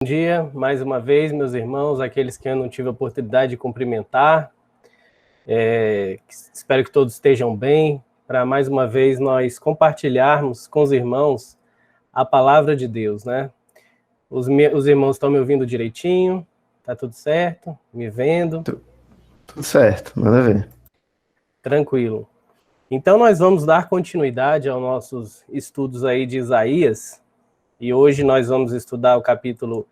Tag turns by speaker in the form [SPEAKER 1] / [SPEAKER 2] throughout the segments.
[SPEAKER 1] Bom dia, mais uma vez, meus irmãos, aqueles que eu não tive a oportunidade de cumprimentar. Espero que todos estejam bem, para mais uma vez nós compartilharmos com os irmãos a palavra de Deus, né? Os irmãos estão me ouvindo direitinho? Tá tudo certo? Me vendo?
[SPEAKER 2] Tudo certo, manda ver.
[SPEAKER 1] Tranquilo. Então nós vamos dar continuidade aos nossos estudos aí de Isaías, e hoje nós vamos estudar o capítulo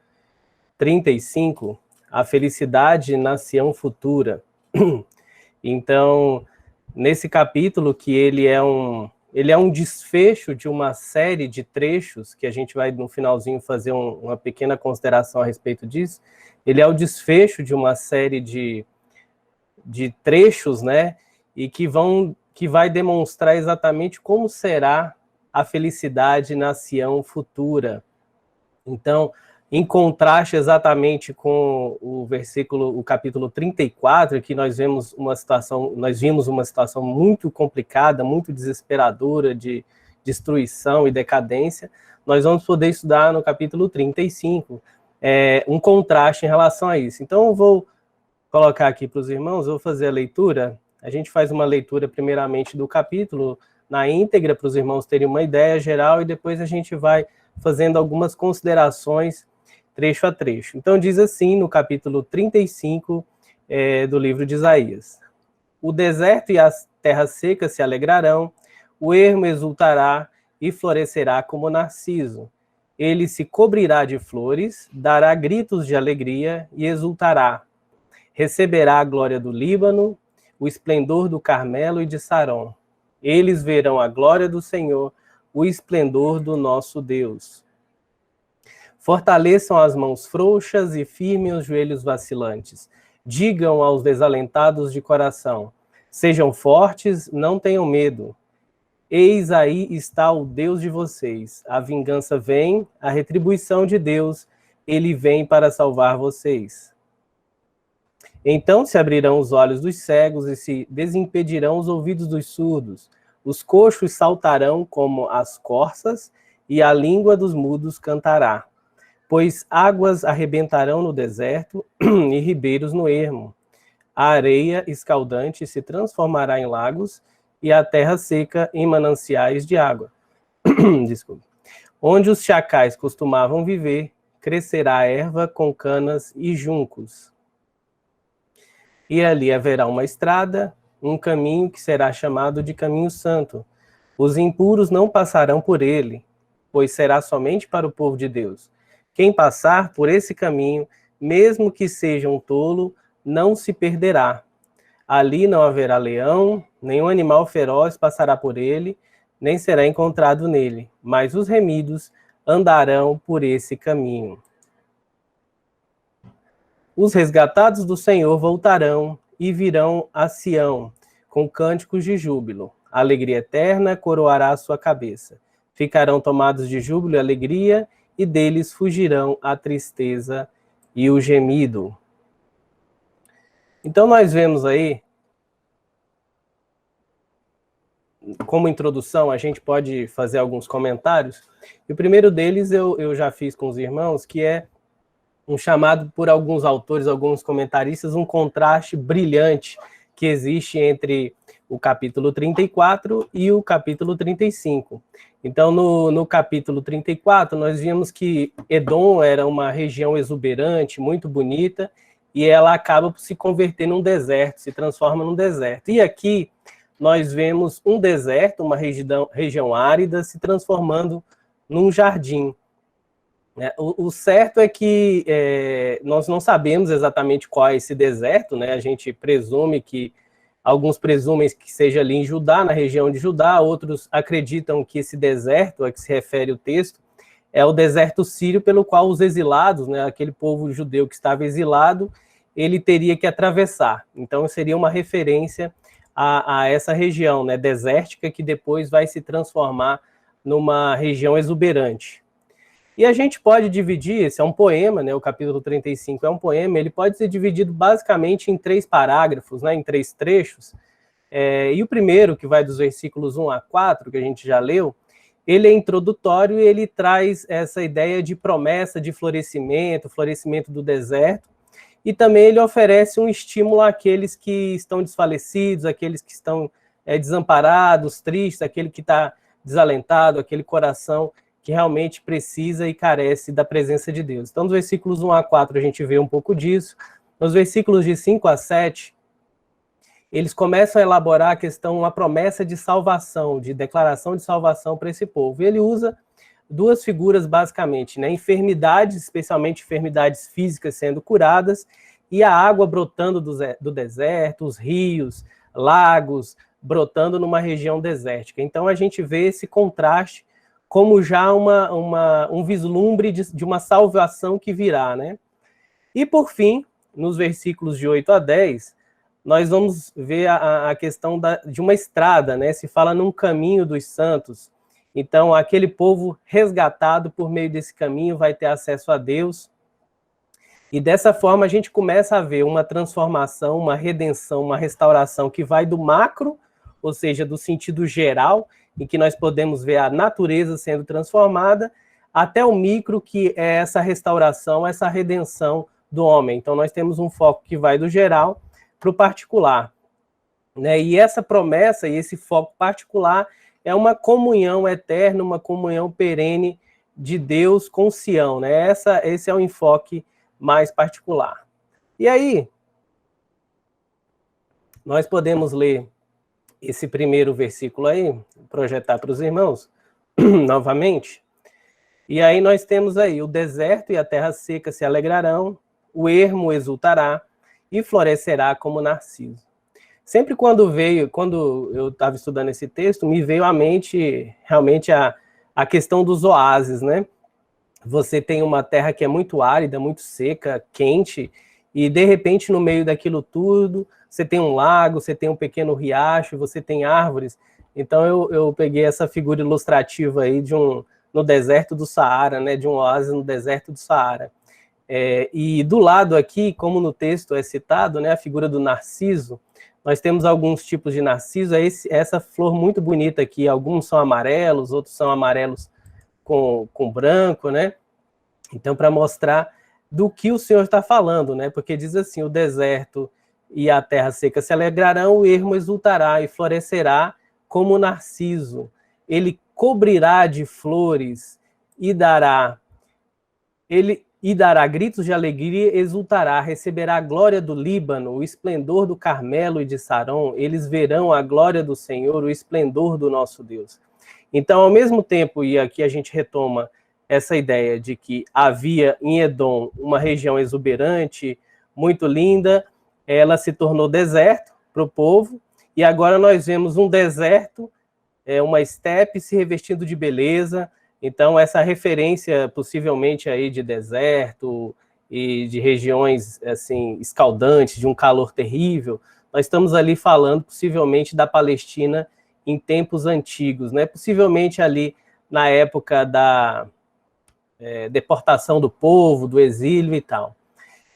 [SPEAKER 1] 35, a felicidade na Sião futura. Então, nesse capítulo, que ele é um desfecho de uma série de trechos, que a gente vai no finalzinho fazer uma pequena consideração a respeito disso, ele é o desfecho de uma série de trechos, né, e que vai demonstrar exatamente como será a felicidade na Sião futura. Então, em contraste exatamente com o capítulo 34, que nós vimos uma situação muito complicada, muito desesperadora, de destruição e decadência, nós vamos poder estudar no capítulo 35, um contraste em relação a isso. Então, eu vou colocar aqui para os irmãos, eu vou fazer a leitura. A gente faz uma leitura primeiramente do capítulo na íntegra, para os irmãos terem uma ideia geral, e depois a gente vai fazendo algumas considerações trecho a trecho. Então diz assim no capítulo 35 do livro de Isaías: o deserto e as terras secas se alegrarão, o ermo exultará e florescerá como narciso. Ele se cobrirá de flores, dará gritos de alegria e exultará. Receberá a glória do Líbano, o esplendor do Carmelo e de Saron. Eles verão a glória do Senhor, o esplendor do nosso Deus. Fortaleçam as mãos frouxas e firmem os joelhos vacilantes. Digam aos desalentados de coração: sejam fortes, não tenham medo. Eis aí está o Deus de vocês. A vingança vem, a retribuição de Deus, ele vem para salvar vocês. Então se abrirão os olhos dos cegos e se desimpedirão os ouvidos dos surdos. Os coxos saltarão como as corças e a língua dos mudos cantará. Pois águas arrebentarão no deserto e ribeiros no ermo. A areia escaldante se transformará em lagos e a terra seca em mananciais de água. Desculpe. Onde os chacais costumavam viver, crescerá erva com canas e juncos. E ali haverá uma estrada, um caminho que será chamado de caminho santo. Os impuros não passarão por ele, pois será somente para o povo de Deus. Quem passar por esse caminho, mesmo que seja um tolo, não se perderá. Ali não haverá leão, nenhum animal feroz passará por ele, nem será encontrado nele, mas os remidos andarão por esse caminho. Os resgatados do Senhor voltarão e virão a Sião, com cânticos de júbilo. A alegria eterna coroará a sua cabeça. Ficarão tomados de júbilo e alegria, e deles fugirão a tristeza e o gemido. Então nós vemos aí, como introdução, a gente pode fazer alguns comentários, e o primeiro deles eu já fiz com os irmãos, que é um chamado por alguns autores, alguns comentaristas, um contraste brilhante que existe entre o capítulo 34 e o capítulo 35. Então, no capítulo 34, nós vimos que Edom era uma região exuberante, muito bonita, e ela acaba por se converter num deserto, se transforma num deserto. E aqui nós vemos um deserto, uma região árida, se transformando num jardim. O certo é que nós não sabemos exatamente qual é esse deserto, né? A gente presume que, alguns presumem que seja ali em Judá, na região de Judá, outros acreditam que esse deserto a que se refere o texto é o deserto sírio, pelo qual os exilados, né, aquele povo judeu que estava exilado, ele teria que atravessar. Então seria uma referência a essa região, né, desértica, que depois vai se transformar numa região exuberante. E a gente pode dividir, esse é um poema, né, o capítulo 35 é um poema, ele pode ser dividido basicamente em 3 parágrafos, né, em 3 trechos. E o primeiro, que vai dos versículos 1 a 4, que a gente já leu, ele é introdutório e ele traz essa ideia de promessa de florescimento do deserto, e também ele oferece um estímulo àqueles que estão desfalecidos, àqueles que estão desamparados, tristes, aquele que está desalentado, aquele coração que realmente precisa e carece da presença de Deus. Então, nos versículos 1 a 4, a gente vê um pouco disso. Nos versículos de 5 a 7, eles começam a elaborar a questão, uma promessa de salvação, de declaração de salvação para esse povo. E ele usa duas figuras, basicamente, né? Enfermidades, especialmente enfermidades físicas sendo curadas, e a água brotando do deserto, os rios, lagos, brotando numa região desértica. Então, a gente vê esse contraste como já um vislumbre de uma salvação que virá, né? E, por fim, nos versículos de 8 a 10, nós vamos ver a questão de uma estrada, né? Se fala num caminho dos santos. Então, aquele povo resgatado por meio desse caminho vai ter acesso a Deus. E dessa forma, a gente começa a ver uma transformação, uma redenção, uma restauração que vai do macro, ou seja, do sentido geral, em que nós podemos ver a natureza sendo transformada, até o micro, que é essa restauração, essa redenção do homem. Então, nós temos um foco que vai do geral para o particular, né? E essa promessa e esse foco particular é uma comunhão eterna, uma comunhão perene de Deus com Sião, né? Esse é o enfoque mais particular. E aí, nós podemos ler esse primeiro versículo aí, projetar para os irmãos, novamente. E aí nós temos aí, o deserto e a terra seca se alegrarão, o ermo exultará e florescerá como narciso. Sempre quando eu estava estudando esse texto, me veio à mente realmente a questão dos oásis, né? Você tem uma terra que é muito árida, muito seca, quente, e de repente no meio daquilo tudo, você tem um lago, você tem um pequeno riacho, você tem árvores. Então eu peguei essa figura ilustrativa aí no deserto do Saara, né, de um oásis no deserto do Saara. E do lado aqui, como no texto é citado, né, a figura do narciso, nós temos alguns tipos de narciso, essa flor muito bonita aqui, alguns são amarelos, outros são amarelos com branco, né? Então, para mostrar do que o Senhor está falando, né? Porque diz assim, o deserto e a terra seca se alegrarão, o ermo exultará e florescerá como o narciso. Ele cobrirá de flores e dará gritos de alegria, exultará, receberá a glória do Líbano, o esplendor do Carmelo e de Saron. Eles verão a glória do Senhor, o esplendor do nosso Deus. Então, ao mesmo tempo, e aqui a gente retoma essa ideia de que havia em Edom uma região exuberante, muito linda, ela se tornou deserto para o povo, e agora nós vemos um deserto, uma estepe se revestindo de beleza. Então, essa referência possivelmente aí de deserto e de regiões assim escaldantes, de um calor terrível, nós estamos ali falando possivelmente da Palestina em tempos antigos, né? Possivelmente ali na época da deportação do povo, do exílio e tal.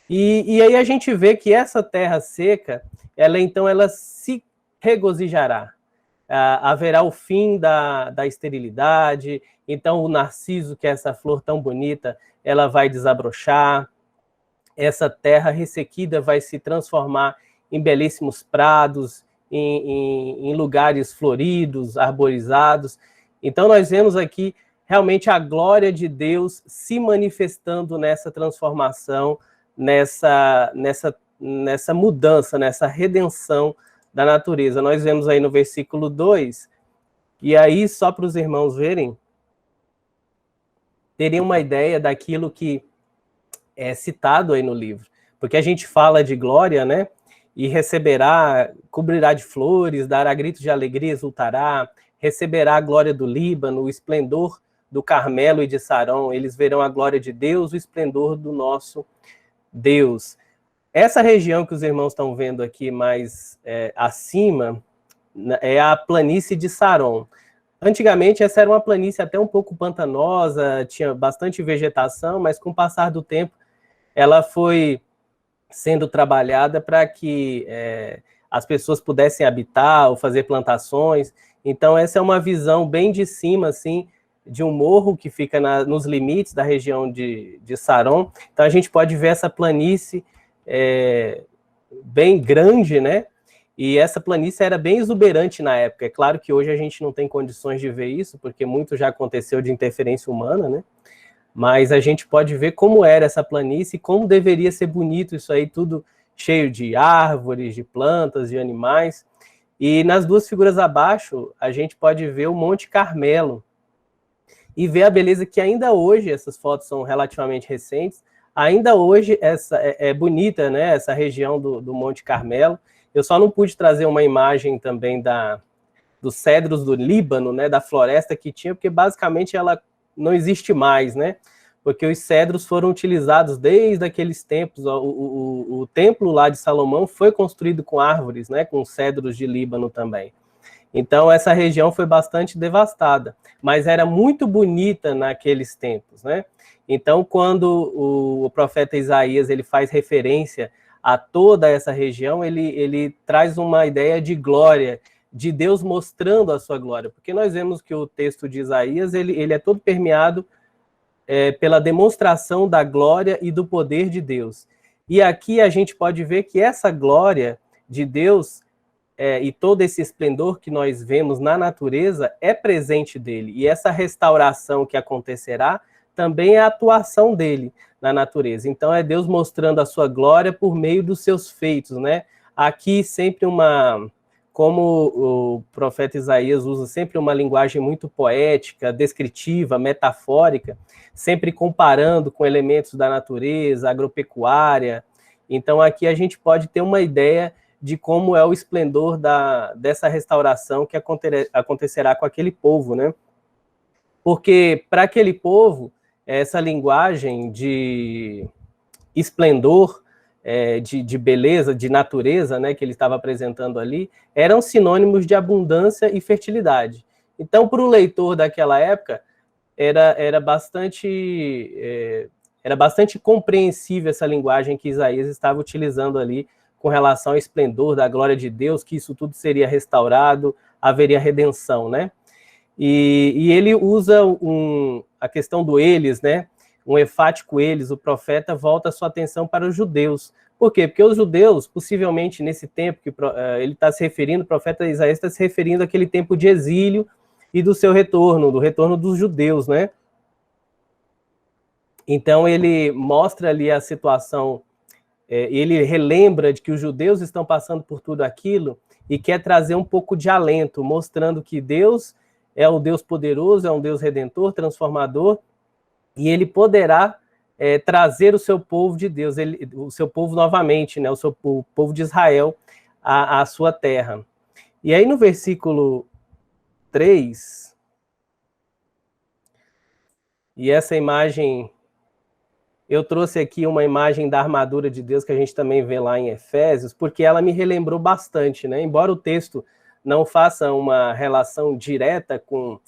[SPEAKER 1] E aí a gente vê que essa terra seca, ela se regozijará. Haverá o fim da esterilidade, então o narciso, que é essa flor tão bonita, ela vai desabrochar, essa terra ressequida vai se transformar em belíssimos prados, em lugares floridos, arborizados. Então nós vemos aqui realmente a glória de Deus se manifestando nessa transformação, nessa mudança, nessa redenção da natureza. Nós vemos aí no versículo 2, e aí só para os irmãos verem, terem uma ideia daquilo que é citado aí no livro. Porque a gente fala de glória, né? E receberá, cobrirá de flores, dará gritos de alegria, exultará, receberá a glória do Líbano, o esplendor do Carmelo e de Saron. Eles verão a glória de Deus, o esplendor do nosso Deus. Essa região que os irmãos estão vendo aqui mais acima é a planície de Saron. Antigamente essa era uma planície até um pouco pantanosa, tinha bastante vegetação, mas com o passar do tempo ela foi sendo trabalhada para que as pessoas pudessem habitar ou fazer plantações. Então essa é uma visão bem de cima, assim, de um morro que fica nos limites da região de Saron. Então a gente pode ver essa planície bem grande, né? E essa planície era bem exuberante na época. É claro que hoje a gente não tem condições de ver isso, porque muito já aconteceu de interferência humana, né? Mas a gente pode ver como era essa planície e como deveria ser bonito isso aí, tudo cheio de árvores, de plantas, de animais. E nas duas figuras abaixo, a gente pode ver o Monte Carmelo e ver a beleza que ainda hoje, essas fotos são relativamente recentes, ainda hoje é bonita, né, essa região do Monte Carmelo. Eu só não pude trazer uma imagem também dos cedros do Líbano, né, da floresta que tinha, porque basicamente ela não existe mais, né? Porque os cedros foram utilizados desde aqueles tempos. O templo lá de Salomão foi construído com árvores, né? Com cedros de Líbano também. Então essa região foi bastante devastada, mas era muito bonita naqueles tempos, né? Então quando o profeta Isaías ele faz referência a toda essa região, ele traz uma ideia de glória, de Deus mostrando a sua glória, porque nós vemos que o texto de Isaías, ele é todo permeado pela demonstração da glória e do poder de Deus. E aqui a gente pode ver que essa glória de Deus e todo esse esplendor que nós vemos na natureza é presente dele, e essa restauração que acontecerá também é a atuação dele na natureza. Então é Deus mostrando a sua glória por meio dos seus feitos, né? Aqui sempre como o profeta Isaías usa sempre uma linguagem muito poética, descritiva, metafórica, sempre comparando com elementos da natureza, agropecuária. Então aqui a gente pode ter uma ideia de como é o esplendor dessa restauração que acontecerá com aquele povo, né? Porque para aquele povo, essa linguagem de esplendor, de beleza, de natureza, né, que ele estava apresentando ali, eram sinônimos de abundância e fertilidade. Então, para o leitor daquela época, era bastante compreensível essa linguagem que Isaías estava utilizando ali com relação ao esplendor da glória de Deus, que isso tudo seria restaurado, haveria redenção, né? E ele usa a questão do eles, né? Um enfático eles, o profeta volta a sua atenção para os judeus. Por quê? Porque os judeus, possivelmente nesse tempo que ele está se referindo, o profeta Isaías está se referindo àquele tempo de exílio e do seu retorno, do retorno dos judeus, né? Então ele mostra ali a situação, ele relembra de que os judeus estão passando por tudo aquilo e quer trazer um pouco de alento, mostrando que Deus é um Deus poderoso, é um Deus redentor, transformador, e ele poderá trazer o seu povo de Deus, o seu povo novamente, né, o povo de Israel, à sua terra. E aí no versículo 3, e essa imagem, eu trouxe aqui uma imagem da armadura de Deus que a gente também vê lá em Efésios, porque ela me relembrou bastante, né? Embora o texto não faça uma relação direta com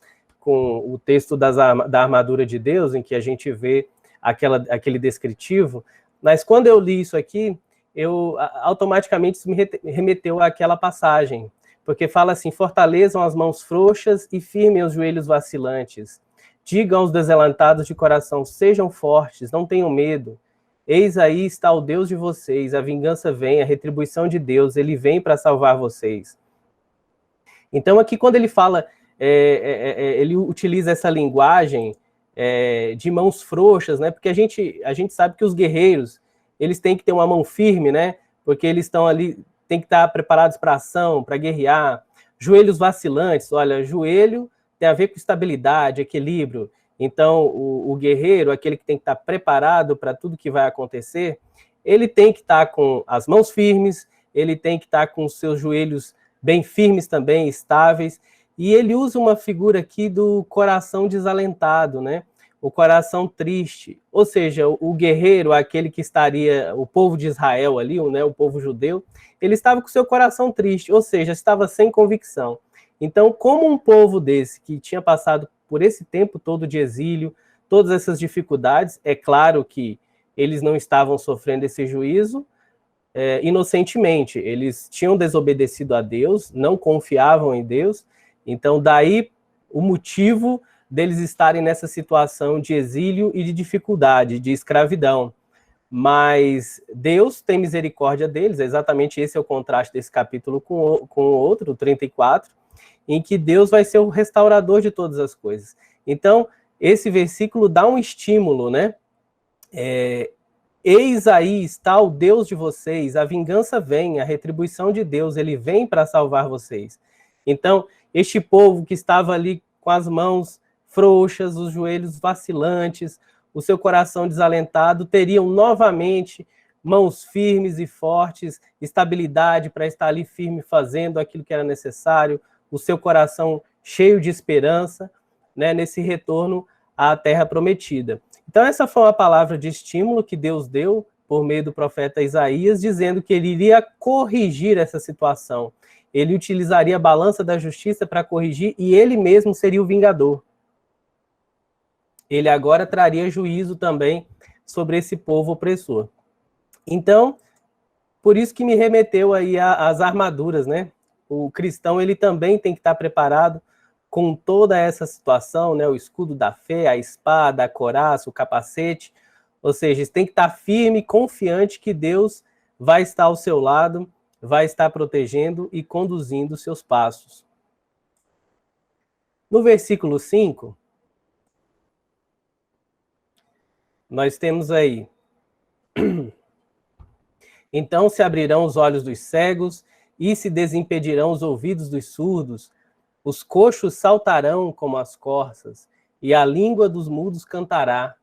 [SPEAKER 1] o texto da armadura de Deus, em que a gente vê aquele descritivo, mas quando eu li isso aqui, automaticamente isso me remeteu àquela passagem, porque fala assim: fortaleçam as mãos frouxas e firmem os joelhos vacilantes. Digam aos desalentados de coração, sejam fortes, não tenham medo. Eis aí está o Deus de vocês, a vingança vem, a retribuição de Deus, ele vem para salvar vocês. Então aqui quando ele fala, ele utiliza essa linguagem de mãos frouxas, né? Porque a gente sabe que os guerreiros, eles têm que ter uma mão firme, né? Porque eles estão ali, têm que estar preparados para ação, para guerrear. Joelhos vacilantes, olha, joelho tem a ver com estabilidade, equilíbrio. Então, o guerreiro, aquele que tem que estar preparado para tudo que vai acontecer, ele tem que estar com as mãos firmes, ele tem que estar com os seus joelhos bem firmes também, estáveis. E ele usa uma figura aqui do coração desalentado, né? O coração triste. Ou seja, o guerreiro, aquele que estaria, o povo de Israel ali, né, o povo judeu, ele estava com o seu coração triste, ou seja, estava sem convicção. Então, como um povo desse, que tinha passado por esse tempo todo de exílio, todas essas dificuldades, é claro que eles não estavam sofrendo esse juízo inocentemente, eles tinham desobedecido a Deus, não confiavam em Deus, então daí o motivo deles estarem nessa situação de exílio e de dificuldade, de escravidão. Mas Deus tem misericórdia deles, exatamente esse é o contraste desse capítulo com o outro, o 34, em que Deus vai ser o restaurador de todas as coisas. Então, esse versículo dá um estímulo, né? Eis aí está o Deus de vocês, a vingança vem, a retribuição de Deus, ele vem para salvar vocês. Então, este povo que estava ali com as mãos frouxas, os joelhos vacilantes, o seu coração desalentado, teriam novamente mãos firmes e fortes, estabilidade para estar ali firme fazendo aquilo que era necessário, o seu coração cheio de esperança, né, nesse retorno à terra prometida. Então essa foi uma palavra de estímulo que Deus deu por meio do profeta Isaías, dizendo que ele iria corrigir essa situação. Ele utilizaria a balança da justiça para corrigir e ele mesmo seria o vingador. Ele agora traria juízo também sobre esse povo opressor. Então, por isso que me remeteu aí às armaduras, né? O cristão, ele também tem que estar preparado com toda essa situação, né? O escudo da fé, a espada, a couraça, o capacete. Ou seja, tem que estar firme e confiante que Deus vai estar ao seu lado, vai estar protegendo e conduzindo os seus passos. No versículo 5, nós temos aí: então se abrirão os olhos dos cegos e se desimpedirão os ouvidos dos surdos, os coxos saltarão como as corças, e a língua dos mudos cantará,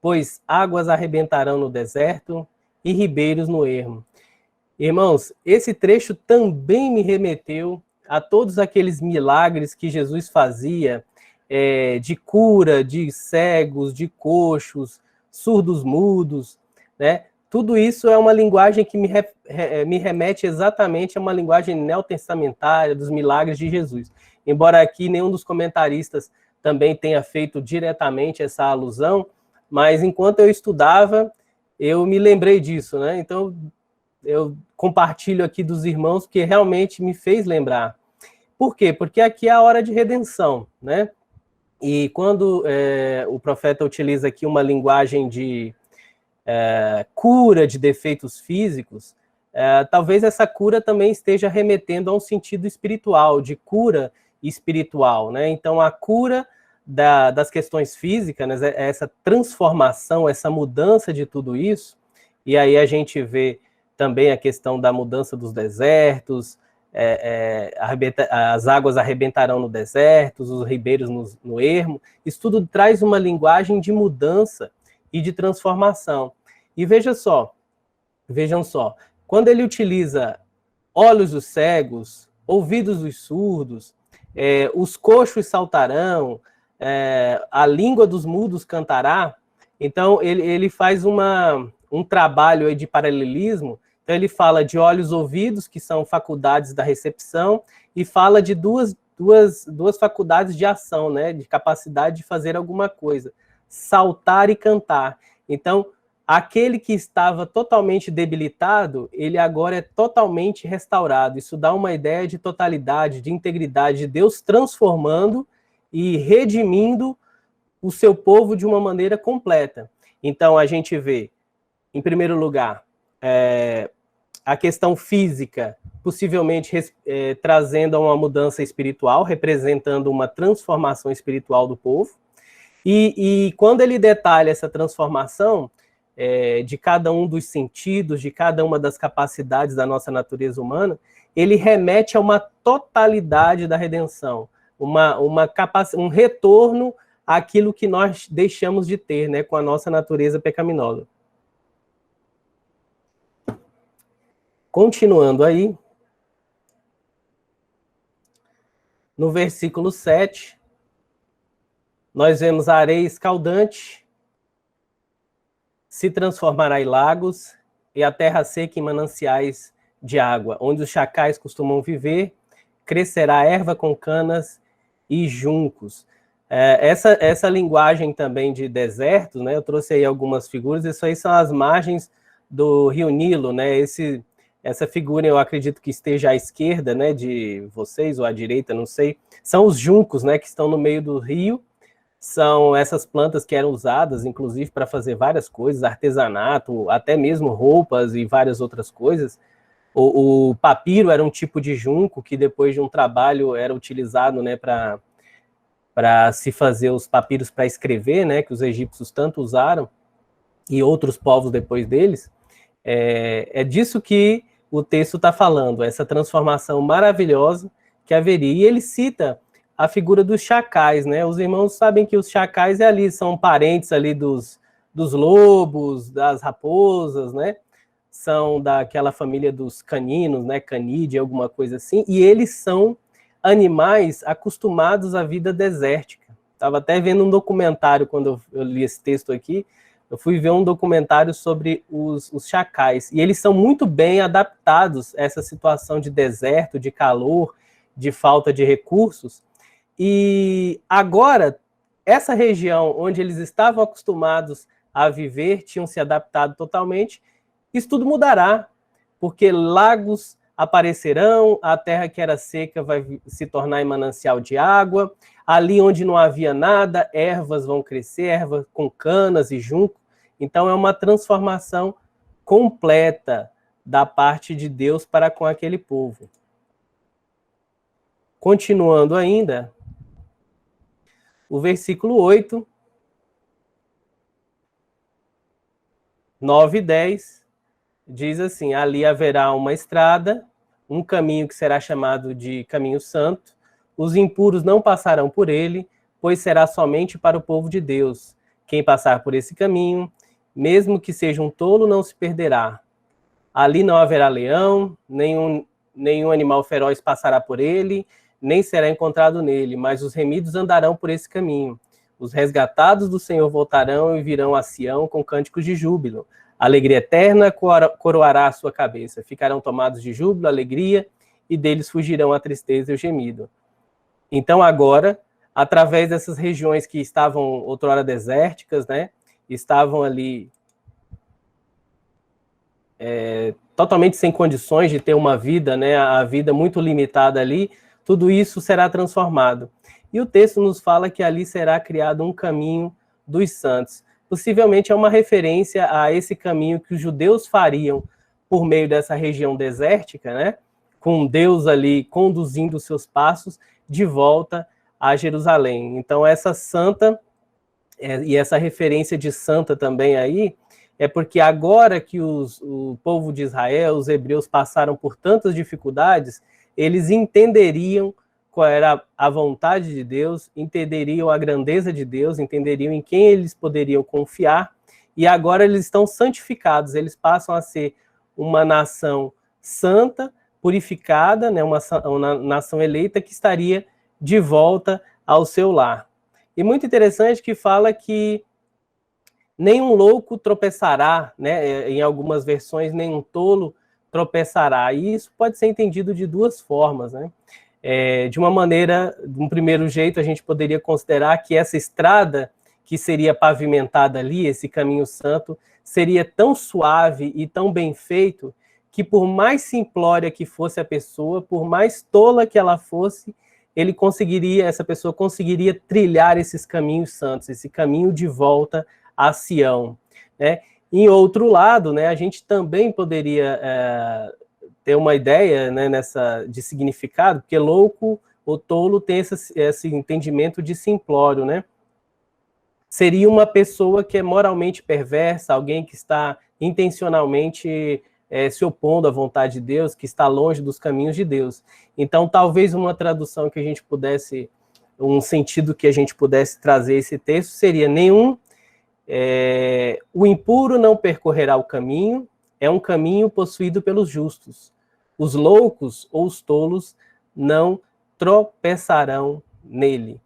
[SPEAKER 1] pois águas arrebentarão no deserto e ribeiros no ermo. Irmãos, esse trecho também me remeteu a todos aqueles milagres que Jesus fazia, de cura de cegos, de coxos, surdos mudos, né? Tudo isso é uma linguagem que me remete exatamente a uma linguagem neotestamentária dos milagres de Jesus. Embora aqui nenhum dos comentaristas também tenha feito diretamente essa alusão, mas enquanto eu estudava, eu me lembrei disso, né? Então, eu compartilho aqui dos irmãos, porque realmente me fez lembrar. Por quê? Porque aqui é a hora de redenção, né? E quando o profeta utiliza aqui uma linguagem de cura de defeitos físicos, talvez essa cura também esteja remetendo a um sentido espiritual, de cura espiritual, né? Então, a cura das questões físicas, né, essa transformação, essa mudança de tudo isso, e aí a gente vê também a questão da mudança dos desertos, as águas arrebentarão no deserto, os ribeiros no ermo. Isso tudo traz uma linguagem de mudança e de transformação. E vejam só, quando ele utiliza olhos dos cegos, ouvidos dos surdos, os coxos saltarão, a língua dos mudos cantará, então ele faz um trabalho aí de paralelismo. Então ele fala de olhos ouvidos, que são faculdades da recepção, e fala de duas faculdades de ação, né, de capacidade de fazer alguma coisa, saltar e cantar. Então, aquele que estava totalmente debilitado, ele agora é totalmente restaurado. Isso dá uma ideia de totalidade, de integridade, de Deus transformando e redimindo o seu povo de uma maneira completa. Então, a gente vê, em primeiro lugar, a questão física, possivelmente trazendo a uma mudança espiritual, representando uma transformação espiritual do povo. E quando ele detalha essa transformação de cada um dos sentidos, de cada uma das capacidades da nossa natureza humana, ele remete a uma totalidade da redenção, um retorno àquilo que nós deixamos de ter, né, com a nossa natureza pecaminosa. Continuando aí, no versículo 7, nós vemos a areia escaldante se transformará em lagos e a terra seca em mananciais de água, onde os chacais costumam viver, crescerá erva com canas e juncos. Essa linguagem também de desertos, né, eu trouxe aí algumas figuras, isso aí são as margens do Rio Nilo, né, essa figura eu acredito que esteja à esquerda, né, de vocês, ou à direita, não sei, são os juncos, né, que estão no meio do rio. são essas plantas que eram usadas, inclusive, para fazer várias coisas, artesanato, até mesmo roupas e várias outras coisas. O papiro era um tipo de junco que, depois de um trabalho, era utilizado, né, para se fazer os papiros para escrever, né, que os egípcios tanto usaram, e outros povos depois deles. É disso que o texto está falando, essa transformação maravilhosa que haveria. E ele cita a figura dos chacais, né? Os irmãos sabem que os chacais são parentes ali dos lobos, das raposas, né? São daquela família dos caninos, né? Canídea, alguma coisa assim, e eles são animais acostumados à vida desértica. Estava até vendo um documentário quando eu li esse texto aqui. Eu fui ver um documentário sobre os chacais, e eles são muito bem adaptados a essa situação de deserto, de calor, de falta de recursos. E agora, essa região onde eles estavam acostumados a viver, tinham se adaptado totalmente, isso tudo mudará, porque lagos aparecerão, a terra que era seca vai se tornar em manancial de água, ali onde não havia nada, ervas vão crescer, ervas com canas e junco. Então é uma transformação completa da parte de Deus para com aquele povo. Continuando ainda, o versículo 8, 9 e 10, diz assim: ali haverá uma estrada, um caminho que será chamado de caminho santo, os impuros não passarão por ele, pois será somente para o povo de Deus. Quem passar por esse caminho, mesmo que seja um tolo, não se perderá. Ali não haverá leão, nenhum animal feroz passará por ele, nem será encontrado nele, mas os remidos andarão por esse caminho. Os resgatados do Senhor voltarão e virão a Sião com cânticos de júbilo. A alegria eterna coroará a sua cabeça. Ficarão tomados de júbilo, alegria, e deles fugirão a tristeza e o gemido. Então agora, através dessas regiões que estavam outrora desérticas, né, estavam ali totalmente sem condições de ter uma vida, né, a vida muito limitada ali, tudo isso será transformado. E o texto nos fala que ali será criado um caminho dos santos. Possivelmente é uma referência a esse caminho que os judeus fariam por meio dessa região desértica, né, com Deus ali conduzindo os seus passos de volta a Jerusalém. Então essa santa, e essa referência de santa também aí, é porque agora que o povo de Israel, os hebreus, passaram por tantas dificuldades, eles entenderiam qual era a vontade de Deus, entenderiam a grandeza de Deus, entenderiam em quem eles poderiam confiar, e agora eles estão santificados, eles passam a ser uma nação santa, purificada, né, uma nação eleita que estaria de volta ao seu lar. E muito interessante que fala que nenhum louco tropeçará, né? Em algumas versões, nenhum tolo tropeçará. E isso pode ser entendido de duas formas, né? De uma maneira, de um primeiro jeito, a gente poderia considerar que essa estrada que seria pavimentada ali, esse caminho santo, seria tão suave e tão bem feito que, por mais simplória que fosse a pessoa, por mais tola que ela fosse, essa pessoa conseguiria trilhar esses caminhos santos, esse caminho de volta a Sião, né? Em outro lado, né, a gente também poderia ter uma ideia, né, de significado, porque louco ou tolo tem esse entendimento de simplório, né? Seria uma pessoa que é moralmente perversa, alguém que está intencionalmente se opondo à vontade de Deus, que está longe dos caminhos de Deus. Então, talvez uma tradução que a gente pudesse, um sentido que a gente pudesse trazer esse texto seria: o impuro não percorrerá o caminho, é um caminho possuído pelos justos. Os loucos ou os tolos não tropeçarão nele.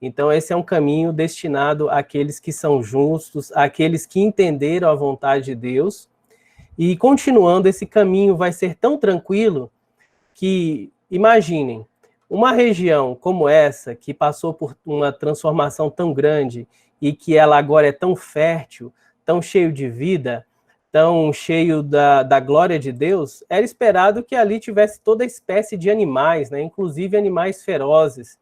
[SPEAKER 1] Então, esse é um caminho destinado àqueles que são justos, àqueles que entenderam a vontade de Deus. E, continuando, esse caminho vai ser tão tranquilo que, imaginem, uma região como essa, que passou por uma transformação tão grande e que ela agora é tão fértil, tão cheio de vida, tão cheio da glória de Deus, era esperado que ali tivesse toda espécie de animais, né? Inclusive animais ferozes.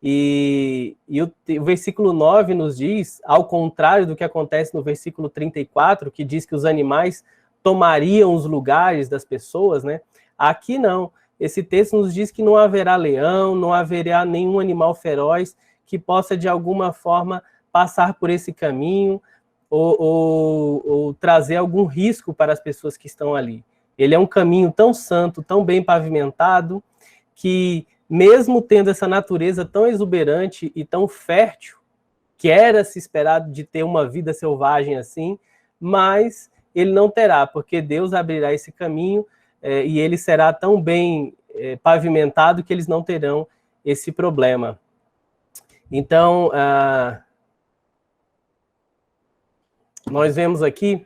[SPEAKER 1] E o versículo 9 nos diz, ao contrário do que acontece no versículo 34, que diz que os animais tomariam os lugares das pessoas, né? Aqui não. Esse texto nos diz que não haverá leão, não haverá nenhum animal feroz que possa, de alguma forma, passar por esse caminho ou trazer algum risco para as pessoas que estão ali. Ele é um caminho tão santo, tão bem pavimentado, que mesmo tendo essa natureza tão exuberante e tão fértil, que era se esperado de ter uma vida selvagem assim, mas ele não terá, porque Deus abrirá esse caminho e ele será tão bem pavimentado que eles não terão esse problema. Então, nós vemos aqui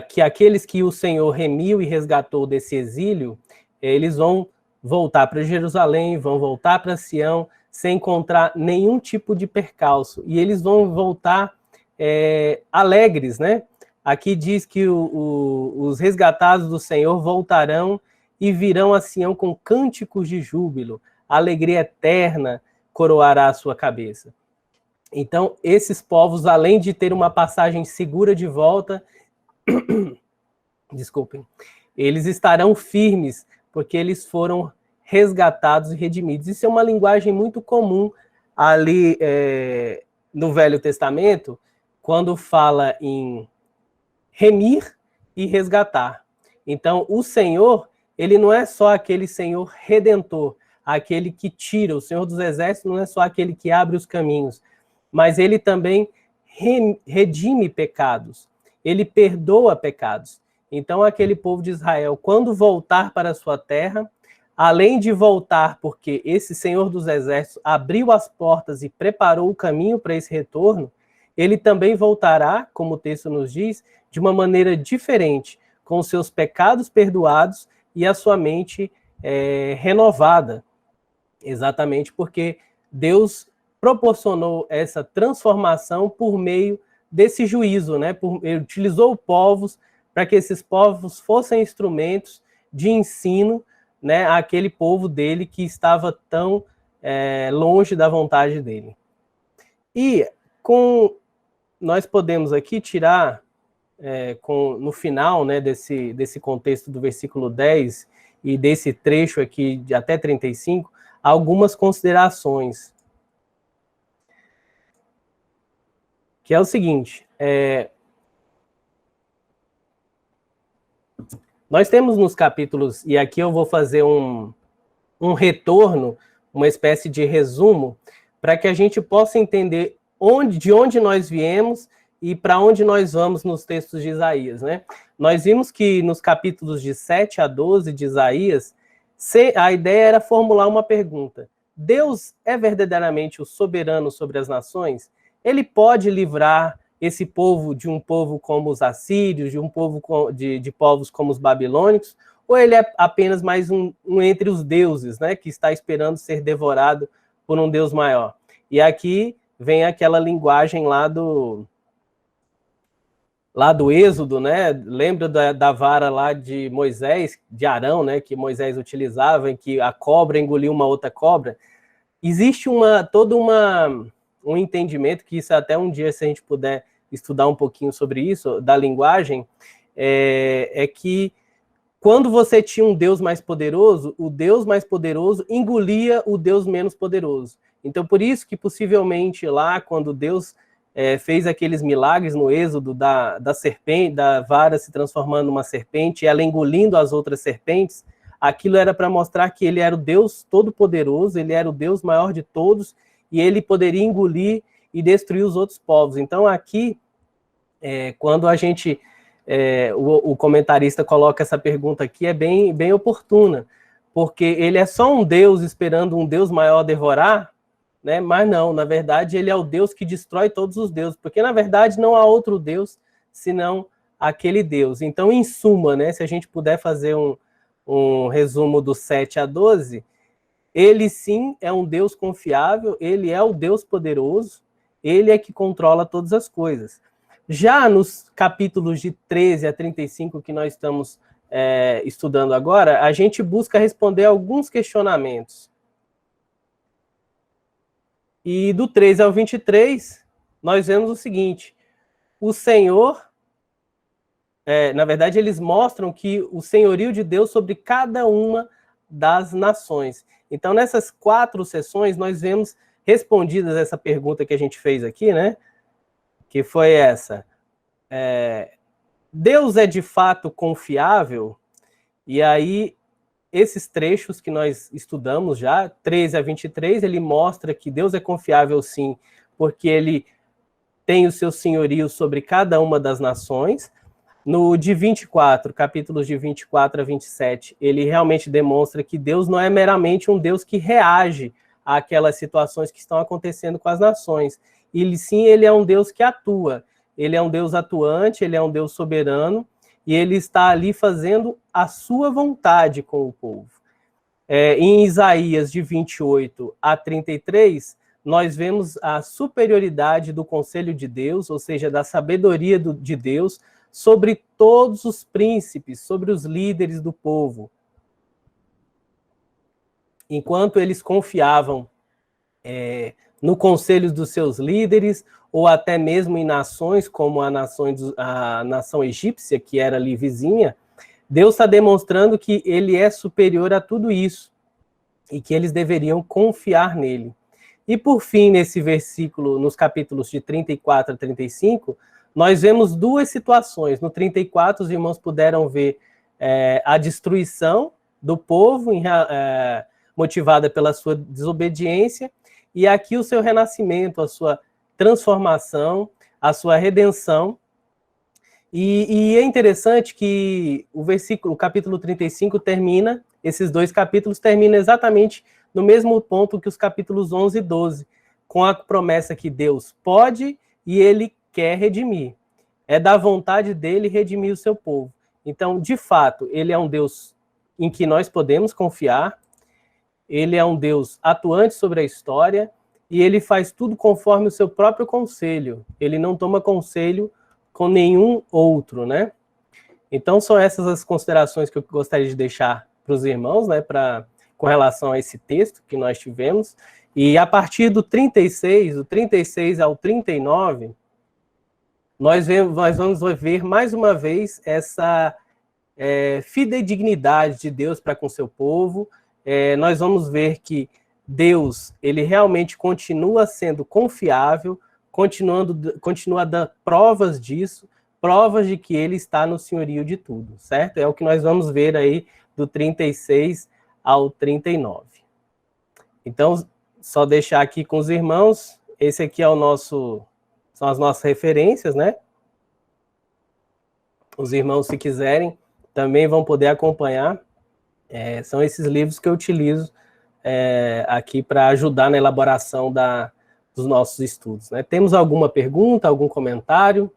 [SPEAKER 1] que aqueles que o Senhor remiu e resgatou desse exílio, eles vão voltar para Jerusalém, vão voltar para Sião, sem encontrar nenhum tipo de percalço. E eles vão voltar alegres, né? Aqui diz que os resgatados do Senhor voltarão e virão a Sião com cânticos de júbilo. A alegria eterna coroará a sua cabeça. Então, esses povos, além de ter uma passagem segura de volta, desculpem, eles estarão firmes, porque eles foram resgatados e redimidos. Isso é uma linguagem muito comum ali no Velho Testamento, quando fala em remir e resgatar. Então, o Senhor, ele não é só aquele Senhor redentor, aquele que tira. O Senhor dos Exércitos não é só aquele que abre os caminhos, mas ele também redime pecados. Ele perdoa pecados. Então, aquele povo de Israel, quando voltar para a sua terra, além de voltar porque esse Senhor dos Exércitos abriu as portas e preparou o caminho para esse retorno, ele também voltará, como o texto nos diz, de uma maneira diferente, com os seus pecados perdoados e a sua mente renovada. Exatamente porque Deus proporcionou essa transformação por meio desse juízo, né? Ele utilizou povos para que esses povos fossem instrumentos de ensino, né, àquele povo dele que estava tão longe da vontade dele. E nós podemos aqui tirar, no final, né, desse contexto do versículo 10 e desse trecho aqui de até 35, algumas considerações. Que é o seguinte, nós temos nos capítulos, e aqui eu vou fazer um retorno, uma espécie de resumo, para que a gente possa entender de onde nós viemos e para onde nós vamos nos textos de Isaías, né? Nós vimos que nos capítulos de 7 a 12 de Isaías, a ideia era formular uma pergunta. Deus é verdadeiramente o soberano sobre as nações? Ele pode livrar esse povo de um povo como os assírios, de um povo de povos como os babilônicos, ou ele é apenas mais um entre os deuses, né, que está esperando ser devorado por um Deus maior? E aqui vem aquela linguagem lá do Êxodo, né? Lembra da vara lá de Moisés, de Arão, né, que Moisés utilizava, em que a cobra engoliu uma outra cobra? Existe um entendimento, que isso até um dia, se a gente puder estudar um pouquinho sobre isso, da linguagem, que quando você tinha um Deus mais poderoso, o Deus mais poderoso engolia o Deus menos poderoso. Então, por isso que possivelmente lá, quando Deus fez aqueles milagres no Êxodo da serpente, da vara se transformando numa serpente, e ela engolindo as outras serpentes, aquilo era para mostrar que ele era o Deus todo-poderoso, ele era o Deus maior de todos, e ele poderia engolir e destruir os outros povos. Então, aqui, quando a gente, o comentarista coloca essa pergunta aqui, é bem, bem oportuna, porque ele é só um Deus esperando um Deus maior devorar, né? Mas não, na verdade, ele é o Deus que destrói todos os deuses, porque, na verdade, não há outro Deus senão aquele Deus. Então, em suma, né, se a gente puder fazer um resumo do 7 a 12, ele sim é um Deus confiável, ele é o Deus poderoso, ele é que controla todas as coisas. Já nos capítulos de 13 a 35 que nós estamos estudando agora, a gente busca responder alguns questionamentos. E do 13 ao 23, nós vemos o seguinte: o Senhor, na verdade, eles mostram que o senhorio de Deus sobre cada uma das nações. Então, nessas 4 sessões, nós vemos respondidas essa pergunta que a gente fez aqui, né? Que foi essa. Deus é de fato confiável? E aí, esses trechos que nós estudamos já, 13 a 23, ele mostra que Deus é confiável sim, porque ele tem o seu senhorio sobre cada uma das nações. No de 24, capítulos de 24 a 27, ele realmente demonstra que Deus não é meramente um Deus que reage àquelas situações que estão acontecendo com as nações. Ele é um Deus que atua. Ele é um Deus atuante, ele é um Deus soberano, e ele está ali fazendo a sua vontade com o povo. Em Isaías, de 28 a 33, nós vemos a superioridade do conselho de Deus, ou seja, da sabedoria de Deus, sobre todos os príncipes, sobre os líderes do povo. Enquanto eles confiavam no conselho dos seus líderes, ou até mesmo em nações como a nação egípcia, que era ali vizinha, Deus está demonstrando que ele é superior a tudo isso, e que eles deveriam confiar nele. E por fim, nesse versículo, nos capítulos de 34 a 35, nós vemos 2 situações. No 34, os irmãos puderam ver a destruição do povo, motivada pela sua desobediência, e aqui o seu renascimento, a sua transformação, a sua redenção. E é interessante que o capítulo 35 termina, esses 2 capítulos terminam exatamente no mesmo ponto que os capítulos 11 e 12, com a promessa que Deus pode e ele quer redimir. É da vontade dele redimir o seu povo. Então, de fato, ele é um Deus em que nós podemos confiar, ele é um Deus atuante sobre a história, e ele faz tudo conforme o seu próprio conselho. Ele não toma conselho com nenhum outro, né? Então, são essas as considerações que eu gostaria de deixar para os irmãos, né, com relação a esse texto que nós tivemos. E a partir do 36 ao 39, nós vamos ver mais uma vez essa fidedignidade de Deus para com seu povo. Nós vamos ver que Deus, ele realmente continua sendo confiável, continua dando provas disso, provas de que ele está no senhorio de tudo, certo? É o que nós vamos ver aí do 36 ao 39. Então, só deixar aqui com os irmãos, esse aqui são as nossas referências, né? Os irmãos, se quiserem, também vão poder acompanhar. São esses livros que eu utilizo aqui para ajudar na elaboração dos nossos estudos, né? Temos alguma pergunta, algum comentário?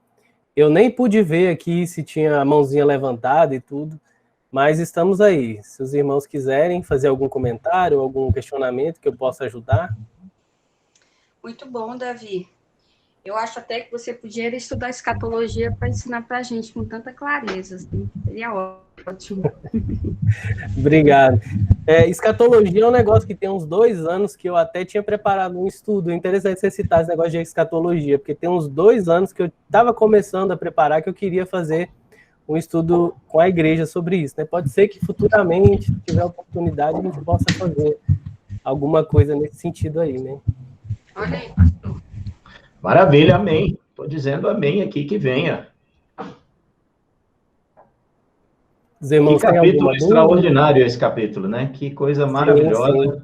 [SPEAKER 1] Eu nem pude ver aqui se tinha a mãozinha levantada e tudo, mas estamos aí. Se os irmãos quiserem fazer algum comentário, algum questionamento que eu possa ajudar.
[SPEAKER 3] Muito bom, Davi. Eu acho até que você podia estudar escatologia para ensinar para a gente com tanta clareza. Assim. Seria ótimo.
[SPEAKER 1] Obrigado. Escatologia é um negócio que tem uns 2 anos que eu até tinha preparado um estudo. É interessante você citar esse negócio de escatologia, porque tem uns 2 anos que eu estava começando a preparar, que eu queria fazer um estudo com a igreja sobre isso, né? Pode ser que futuramente, se tiver oportunidade, a gente possa fazer alguma coisa nesse sentido aí, né?
[SPEAKER 3] Olha aí, pastor.
[SPEAKER 4] Maravilha, amém. Estou dizendo amém aqui, que venha.
[SPEAKER 1] Os irmãos,
[SPEAKER 4] que capítulo extraordinário esse capítulo, né? Que coisa maravilhosa.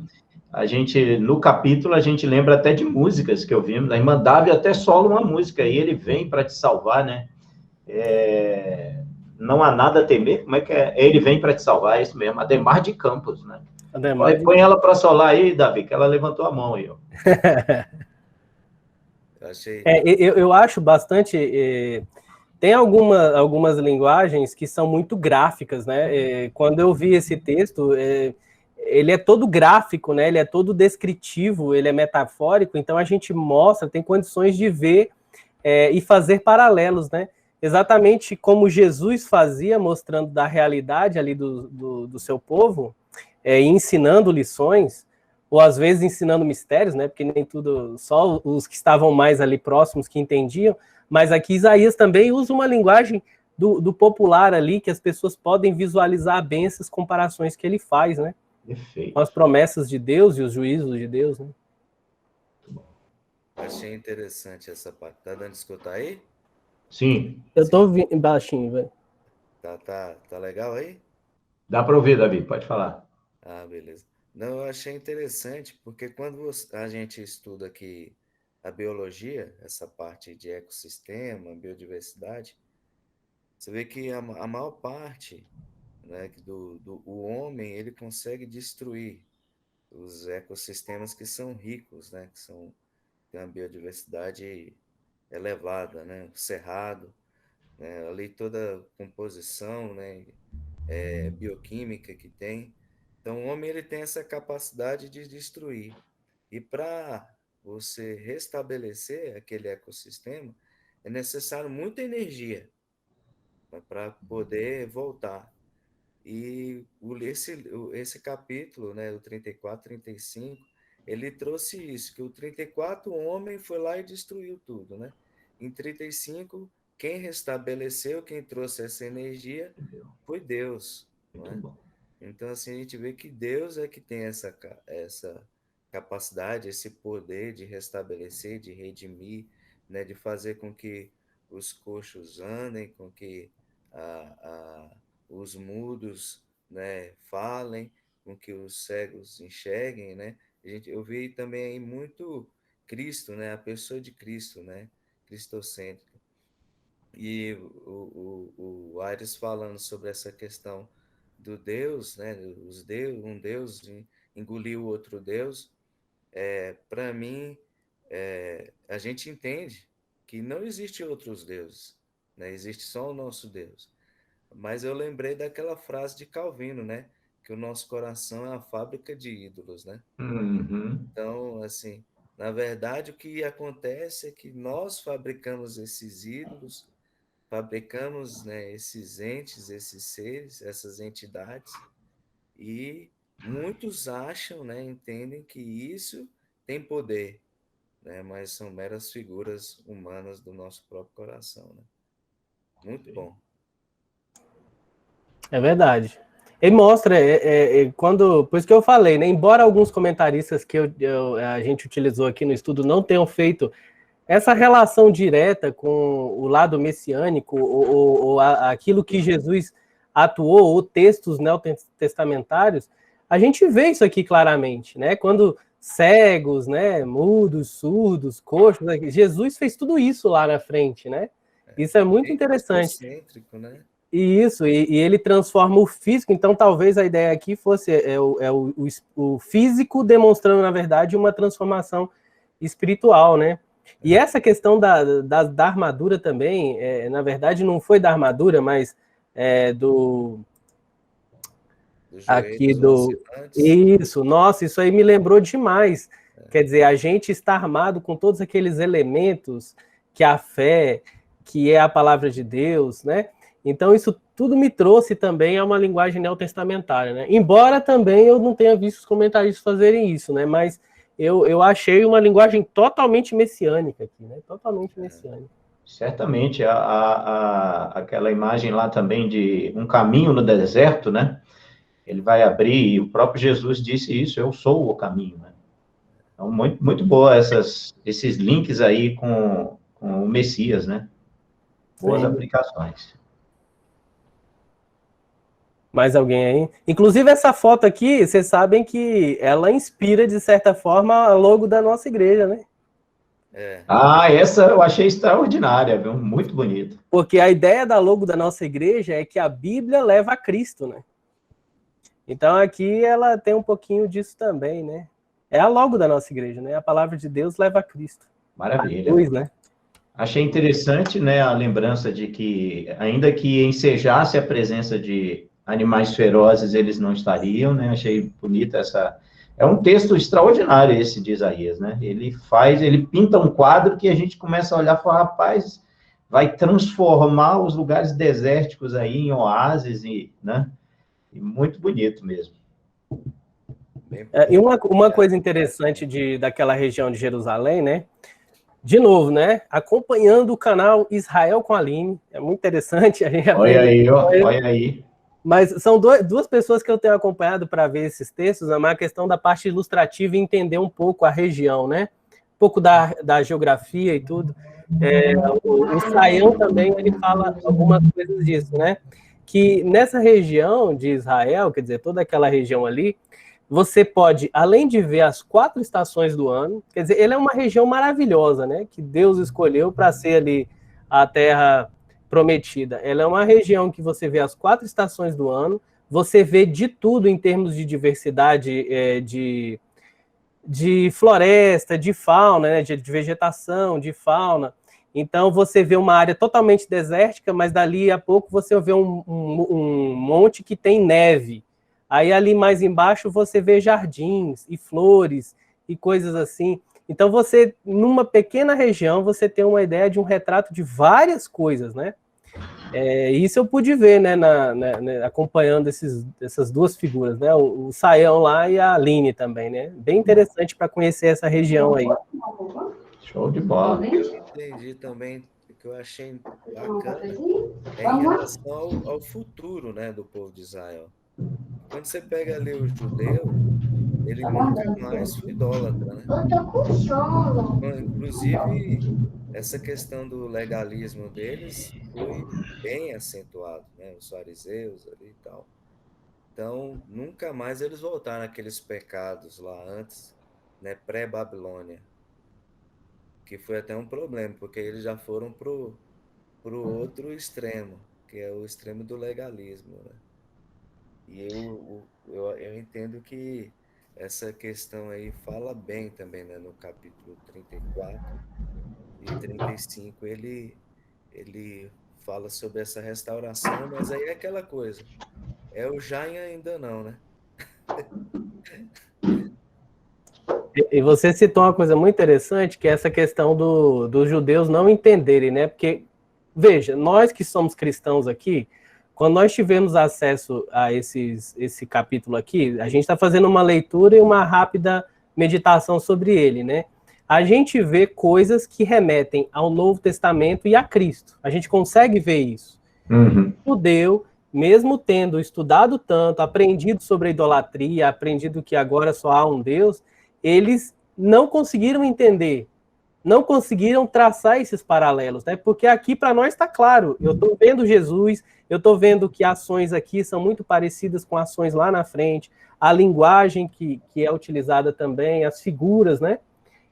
[SPEAKER 4] Sim. No capítulo, a gente lembra até de músicas que ouvimos. A irmã Davi até sola uma música, e ele vem para te salvar, né? Não há nada a temer. Como é que é? Ele vem para te salvar, é isso mesmo. Ademar de Campos, né? Põe ela para solar aí, Davi, que ela levantou a mão aí, ó.
[SPEAKER 1] Eu acho bastante... Tem algumas linguagens que são muito gráficas, né? Quando eu vi esse texto, ele é todo gráfico, né? Ele é todo descritivo, ele é metafórico, então a gente tem condições de ver e fazer paralelos, né? Exatamente como Jesus fazia, mostrando da realidade ali do seu povo, e ensinando lições, ou às vezes ensinando mistérios, né? Porque nem tudo, só os que estavam mais ali próximos que entendiam, mas aqui Isaías também usa uma linguagem do popular ali, que as pessoas podem visualizar bem essas comparações que ele faz, né?
[SPEAKER 4] Perfeito.
[SPEAKER 1] Com as promessas de Deus e os juízos de Deus, né?
[SPEAKER 5] Achei interessante essa parte. Tá dando de escutar aí?
[SPEAKER 4] Sim.
[SPEAKER 1] Eu tô ouvindo baixinho, velho.
[SPEAKER 5] Tá legal aí?
[SPEAKER 4] Dá para ouvir, Davi, pode falar.
[SPEAKER 5] Ah, beleza. Não, eu achei interessante, porque quando a gente estuda aqui a biologia, essa parte de ecossistema, biodiversidade, você vê que a maior parte, né, o homem, ele consegue destruir os ecossistemas que são ricos, né, tem uma biodiversidade elevada, né, o cerrado, né, ali toda a composição, né, bioquímica que tem. Então, o homem ele tem essa capacidade de destruir. E para você restabelecer aquele ecossistema, é necessário muita energia, né, para poder voltar. E esse capítulo, né, o 34, 35, ele trouxe isso, que o 34, o homem foi lá e destruiu tudo, né? Em 35, quem restabeleceu, quem trouxe essa energia foi Deus, não
[SPEAKER 4] Muito
[SPEAKER 5] é?
[SPEAKER 4] bom.
[SPEAKER 5] Então, assim, a gente vê que Deus é que tem essa capacidade, esse poder de restabelecer, de redimir, né, de fazer com que os coxos andem, com que os mudos, né, falem, com que os cegos enxerguem, né? Eu vi também aí muito Cristo, né, a pessoa de Cristo, né, cristocêntrica. E o Aires falando sobre essa questão do Deus, né, um Deus engoliu o outro Deus, para mim, a gente entende que não existe outros deuses, né, existe só o nosso Deus. Mas eu lembrei daquela frase de Calvino, né, que o nosso coração é uma fábrica de ídolos, né?
[SPEAKER 4] Uhum.
[SPEAKER 5] Então, assim, na verdade, o que acontece é que nós fabricamos esses ídolos, fabricamos, né, esses entes, esses seres, essas entidades, e muitos acham, né, entendem que isso tem poder, né, mas são meras figuras humanas do nosso próprio coração, né? Muito bom.
[SPEAKER 1] É verdade. Ele mostra, quando, por isso que eu falei, né? Embora alguns comentaristas que a gente utilizou aqui no estudo não tenham feito essa relação direta com o lado messiânico, ou aquilo que Jesus atuou, ou textos neotestamentários, a gente vê isso aqui claramente, né? Quando cegos, né, mudos, surdos, coxos, Jesus fez tudo isso lá na frente, né? Isso é muito interessante.
[SPEAKER 5] Né?
[SPEAKER 1] Isso, e ele transforma o físico, então talvez a ideia aqui fosse o físico demonstrando, na verdade, uma transformação espiritual, né? E essa questão da armadura também, na verdade, não foi da armadura, mas aqui do... Isso, nossa, isso aí me lembrou demais. Quer dizer, a gente está armado com todos aqueles elementos que a fé, que é a palavra de Deus, né? Então, isso tudo me trouxe também a uma linguagem neotestamentária, né? Embora também eu não tenha visto os comentaristas fazerem isso, né? Mas eu achei uma linguagem totalmente messiânica aqui, né? Totalmente messiânica.
[SPEAKER 4] Certamente, aquela imagem lá também de um caminho no deserto, né? Ele vai abrir, e o próprio Jesus disse isso, eu sou o caminho, né? Então, muito, muito boa esses links aí com o Messias, né? Boas aplicações.
[SPEAKER 1] Mais alguém aí? Inclusive, essa foto aqui, vocês sabem que ela inspira, de certa forma, a logo da nossa igreja, né?
[SPEAKER 4] Essa eu achei extraordinária, viu? Muito bonita.
[SPEAKER 1] Porque a ideia da logo da nossa igreja é que a Bíblia leva a Cristo, né? Então, aqui ela tem um pouquinho disso também, né? É a logo da nossa igreja, né? A palavra de Deus leva a Cristo.
[SPEAKER 4] Maravilha.
[SPEAKER 1] A luz, né?
[SPEAKER 4] Achei interessante, né, a lembrança de que, ainda que ensejasse a presença de animais ferozes, eles não estariam, né? Achei bonita essa... É um texto extraordinário esse de Isaías, né? Ele pinta um quadro que a gente começa a olhar e falar, rapaz, vai transformar os lugares desérticos aí em oásis, né? E muito bonito mesmo.
[SPEAKER 5] Bem
[SPEAKER 1] E uma coisa interessante daquela região de Jerusalém, né? De novo, né? Acompanhando o canal Israel com a Aline. É muito interessante. A gente
[SPEAKER 4] Olha aí, ó, olha aí.
[SPEAKER 1] Mas são duas pessoas que eu tenho acompanhado para ver esses textos, a questão da parte ilustrativa e entender um pouco a região, né? Um pouco da geografia e tudo. O Saião também, ele fala algumas coisas disso, né? Que nessa região de Israel, quer dizer, toda aquela região ali, você pode, além de ver as 4 estações do ano, quer dizer, ele é uma região maravilhosa, né? Que Deus escolheu para ser ali a terra prometida. Ela é uma região que você vê as 4 estações do ano, você vê de tudo em termos de diversidade de floresta, de fauna, né? de vegetação, de fauna. Então, você vê uma área totalmente desértica, mas dali a pouco você vê um monte que tem neve. Aí ali mais embaixo você vê jardins e flores e coisas assim. Então você, numa pequena região, você tem uma ideia de um retrato de várias coisas, né? Isso eu pude ver, né, acompanhando essas duas figuras, né? O Saião lá e a Aline também, né? Bem interessante para conhecer essa região aí.
[SPEAKER 4] Show de bola.
[SPEAKER 5] Eu entendi também, o que eu achei bacana em relação ao futuro, né, do povo de Israel. Quando você pega ali o judeu, ele nunca mais foi idólatra, né?
[SPEAKER 6] Eu tô com sono.
[SPEAKER 5] Inclusive, essa questão do legalismo deles foi bem acentuado, né? Os fariseus ali e tal. Então, nunca mais eles voltaram àqueles pecados lá antes, né, pré-Babilônia, que foi até um problema, porque eles já foram pro outro extremo, que é o extremo do legalismo, né? E eu entendo que essa questão aí fala bem também, né? No capítulo 34 e 35, ele fala sobre essa restauração, mas aí é aquela coisa, é o já e ainda não, né?
[SPEAKER 1] E você citou uma coisa muito interessante, que é essa questão dos judeus não entenderem, né? Porque, veja, nós que somos cristãos aqui, quando nós tivemos acesso a esse capítulo aqui, a gente está fazendo uma leitura e uma rápida meditação sobre ele, né? A gente vê coisas que remetem ao Novo Testamento e a Cristo. A gente consegue ver isso.
[SPEAKER 4] Uhum.
[SPEAKER 1] O judeu, mesmo tendo estudado tanto, aprendido sobre a idolatria, aprendido que agora só há um Deus, eles não conseguiram entender, não conseguiram traçar esses paralelos, né? Porque aqui para nós está claro, eu estou vendo Jesus, eu estou vendo que ações aqui são muito parecidas com ações lá na frente, a linguagem que é utilizada também, as figuras, né?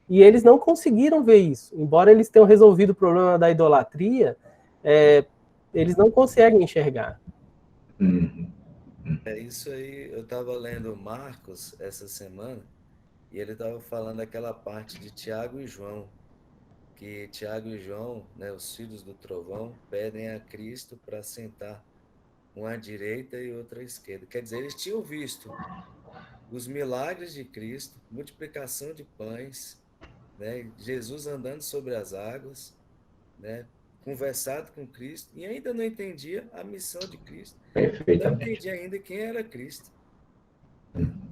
[SPEAKER 1] E eles não conseguiram ver isso. Embora eles tenham resolvido o problema da idolatria, eles não conseguem enxergar.
[SPEAKER 4] Uhum.
[SPEAKER 5] É isso aí, eu estava lendo Marcos essa semana, e ele estava falando aquela parte de Tiago e João, que Tiago e João, né, os filhos do trovão, pedem a Cristo para sentar uma à direita e outra à esquerda. Quer dizer, eles tinham visto os milagres de Cristo, multiplicação de pães, né, Jesus andando sobre as águas, né, conversado com Cristo, e ainda não entendia a missão de Cristo. Não entendia ainda quem era Cristo.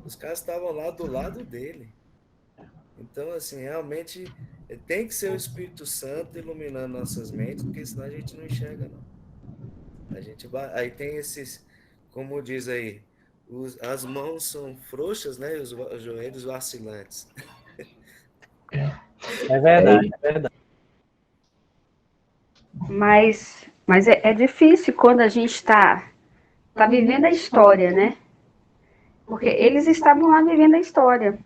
[SPEAKER 5] Os caras estavam lá do lado dele. Então, assim, realmente tem que ser o Espírito Santo iluminando nossas mentes, porque senão a gente não enxerga, não. A gente vai, aí tem esses, como diz aí, as mãos são frouxas, né? E os joelhos vacilantes.
[SPEAKER 1] É verdade, é verdade.
[SPEAKER 3] Mas é difícil quando a gente está vivendo a história, né? Porque eles estavam lá vivendo a história.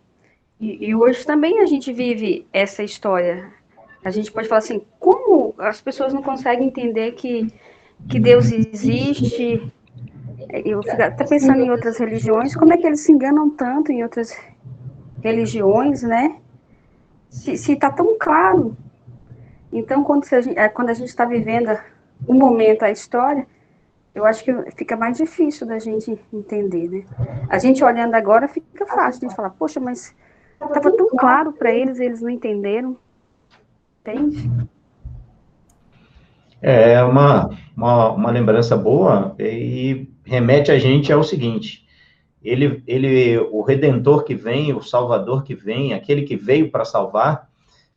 [SPEAKER 3] E hoje também a gente vive essa história. A gente pode falar assim, como as pessoas não conseguem entender que Deus existe? Eu fico até pensando em outras religiões, como é que eles se enganam tanto em outras religiões, né? Se está tão claro. Então, quando a gente está vivendo um momento, a história, eu acho que fica mais difícil da gente entender, né? A gente olhando agora fica fácil de a gente falar, poxa, mas estava tão claro para eles não entenderam. Entende?
[SPEAKER 4] É uma lembrança boa e remete a gente ao seguinte, o Redentor que vem, o Salvador que vem, aquele que veio para salvar,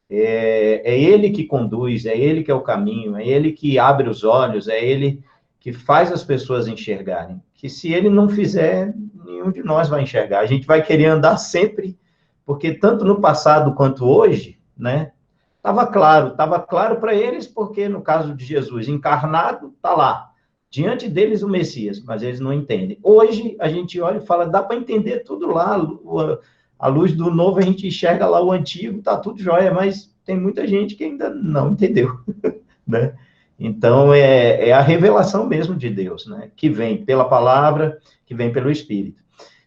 [SPEAKER 4] é ele que conduz, é ele que é o caminho, é ele que abre os olhos, é ele que faz as pessoas enxergarem. Que se ele não fizer, nenhum de nós vai enxergar. A gente vai querer andar sempre, porque tanto no passado quanto hoje, né? Estava claro para eles, porque no caso de Jesus encarnado, está lá, diante deles o Messias, mas eles não entendem. Hoje a gente olha e fala, dá para entender tudo lá, a luz do novo a gente enxerga lá o antigo, está tudo jóia, mas tem muita gente que ainda não entendeu, né? Então é a revelação mesmo de Deus, né? Que vem pela palavra, que vem pelo Espírito.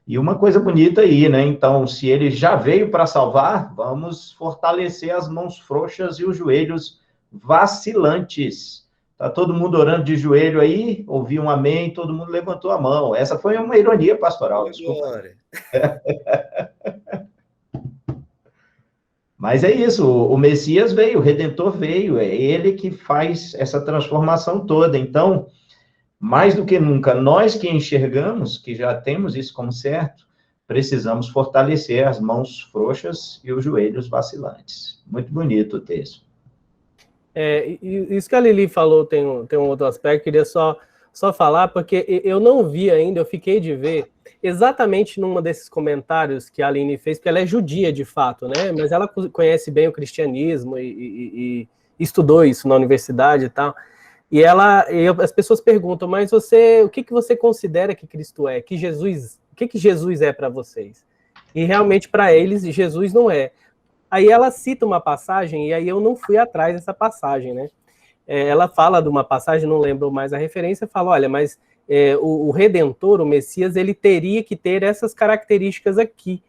[SPEAKER 4] E uma coisa bonita aí, né? Então, se ele já veio para salvar, vamos fortalecer as mãos frouxas e os joelhos vacilantes. Tá todo mundo orando de joelho aí? Ouvi um amém, todo mundo levantou a mão. Essa foi uma ironia pastoral, desculpa.
[SPEAKER 5] Glória.
[SPEAKER 4] Mas é isso, o Messias veio, o Redentor veio, é ele que faz essa transformação toda. Então, mais do que nunca, nós que enxergamos, que já temos isso como certo, precisamos fortalecer as mãos frouxas e os joelhos vacilantes. Muito bonito o texto.
[SPEAKER 1] Isso que a Lili falou tem um outro aspecto, queria só falar, porque eu não vi ainda, eu fiquei de ver exatamente numa desses comentários que a Aline fez, porque ela é judia de fato, né? Mas ela conhece bem o cristianismo e estudou isso na universidade e tal. E as pessoas perguntam, mas o que você considera que Cristo é? O que Jesus é para vocês? E realmente para eles Jesus não é. Aí ela cita uma passagem, e aí eu não fui atrás dessa passagem, né? Ela fala de uma passagem, não lembro mais a referência, fala, olha, mas o Redentor, o Messias, ele teria que ter essas características aqui.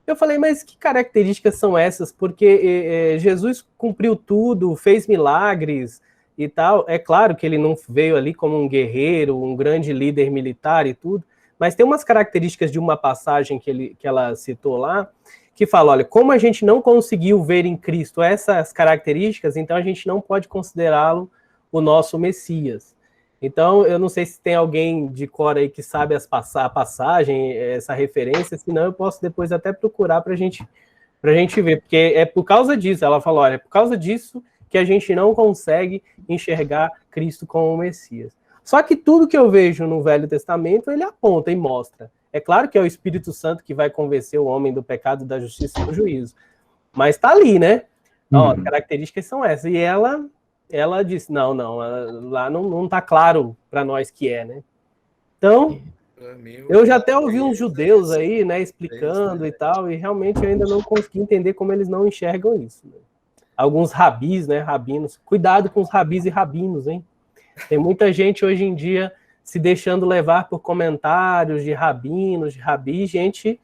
[SPEAKER 1] Eu falei, mas que características são essas? Porque Jesus cumpriu tudo, fez milagres e tal. É claro que ele não veio ali como um guerreiro, um grande líder militar e tudo, mas tem umas características de uma passagem que ela citou lá, que fala, olha, como a gente não conseguiu ver em Cristo essas características, então a gente não pode considerá-lo o nosso Messias. Então, eu não sei se tem alguém de cor aí que sabe a passagem, essa referência, senão eu posso depois até procurar para a gente ver, porque é por causa disso, ela falou, olha, é por causa disso que a gente não consegue enxergar Cristo como o Messias. Só que tudo que eu vejo no Velho Testamento, ele aponta e mostra. É claro que é o Espírito Santo que vai convencer o homem do pecado, da justiça e do juízo. Mas está ali, né? Ó, as características são essas. E ela disse, não, lá não está claro para nós que é, né? Então, eu já até ouvi uns judeus aí, né, explicando e tal, e realmente eu ainda não consegui entender como eles não enxergam isso. Né? Alguns rabis, né, rabinos. Cuidado com os rabis e rabinos, hein? Tem muita gente hoje em dia se deixando levar por comentários de rabinos, de rabis, gente